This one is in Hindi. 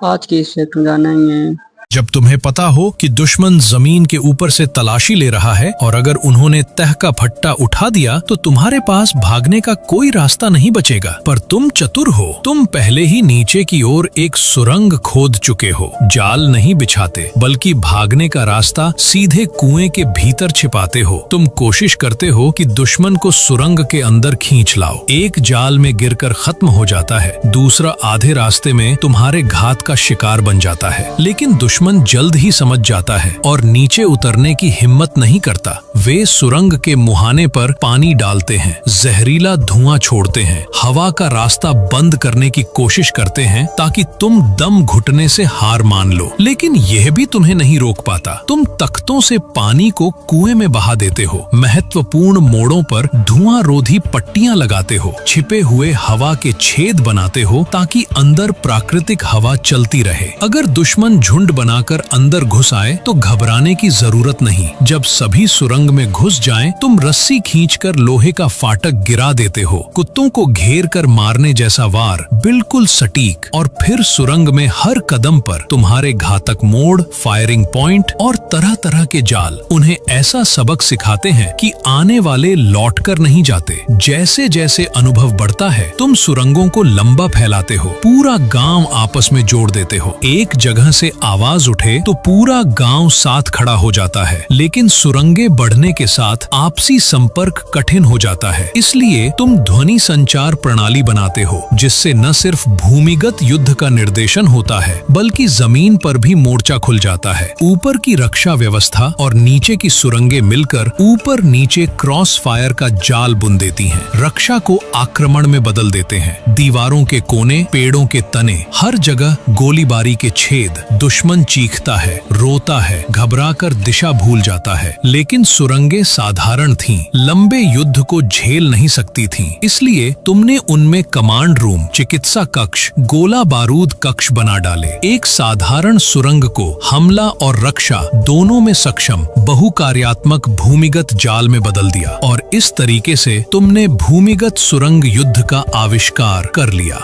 आज के इस सेक्टर में जाना ही है। जब तुम्हें पता हो कि दुश्मन जमीन के ऊपर से तलाशी ले रहा है और अगर उन्होंने तह का फट्टा उठा दिया तो तुम्हारे पास भागने का कोई रास्ता नहीं बचेगा। पर तुम चतुर हो, तुम पहले ही नीचे की ओर एक सुरंग खोद चुके हो। जाल नहीं बिछाते बल्कि भागने का रास्ता सीधे कुएं के भीतर छिपाते हो। तुम कोशिश करते हो कि दुश्मन को सुरंग के अंदर खींच लाओ। एक जाल में गिरकर खत्म हो जाता है, दूसरा आधे रास्ते में तुम्हारे घात का शिकार बन जाता है। लेकिन दुश्मन जल्द ही समझ जाता है और नीचे उतरने की हिम्मत नहीं करता। वे सुरंग के मुहाने पर पानी डालते हैं, जहरीला धुआं छोड़ते हैं, हवा का रास्ता बंद करने की कोशिश करते हैं ताकि तुम दम घुटने से हार मान लो। लेकिन यह भी तुम्हें नहीं रोक पाता। तुम तख्तों से पानी को कुएं में बहा देते हो, महत्वपूर्ण मोड़ों पर धुआं रोधी पट्टियां लगाते हो, छिपे हुए हवा के छेद बनाते हो ताकि अंदर प्राकृतिक हवा चलती रहे। अगर दुश्मन झुंड बनाकर अंदर घुस आए तो घबराने की जरूरत नहीं। जब सभी सुरंग में घुस जाएं, तुम रस्सी खींचकर लोहे का फाटक गिरा देते हो। कुत्तों को घेर कर मारने जैसा वार, बिल्कुल सटीक। और फिर सुरंग में हर कदम पर तुम्हारे घातक मोड़, फायरिंग पॉइंट और तरह तरह के जाल उन्हें ऐसा सबक सिखाते हैं कि आने वाले लौटकर नहीं जाते। जैसे जैसे अनुभव बढ़ता है, तुम सुरंगों को लंबा फैलाते हो, पूरा गांव आपस में जोड़ देते हो। एक जगह से आवाज उठे तो पूरा गांव साथ खड़ा हो जाता है। लेकिन सुरंगें बढ़ने के साथ आपसी संपर्क कठिन हो जाता है। इसलिए तुम ध्वनि संचार प्रणाली बनाते हो, जिससे न सिर्फ भूमिगत युद्ध का निर्देशन होता है बल्कि जमीन पर भी मोर्चा खुल जाता है। ऊपर की रक्षा व्यवस्था और नीचे की सुरंगें मिलकर ऊपर नीचे क्रॉस फायर का जाल बुन देती हैं, रक्षा को आक्रमण में बदल देते हैं। दीवारों के कोने, पेड़ों के तने, हर जगह गोलीबारी के छेद। दुश्मन चीखता है, रोता है, घबराकर दिशा भूल जाता है। लेकिन सुरंगें साधारण थीं, लंबे युद्ध को झेल नहीं सकती थीं। इसलिए तुमने उनमें कमांड रूम, चिकित्सा कक्ष, गोला बारूद कक्ष बना डाले। एक साधारण सुरंग को हमला और रक्षा दोनों में सक्षम बहुकार्यात्मक भूमिगत जाल में बदल दिया। और इस तरीके से तुमने भूमिगत सुरंग युद्ध का आविष्कार कर लिया।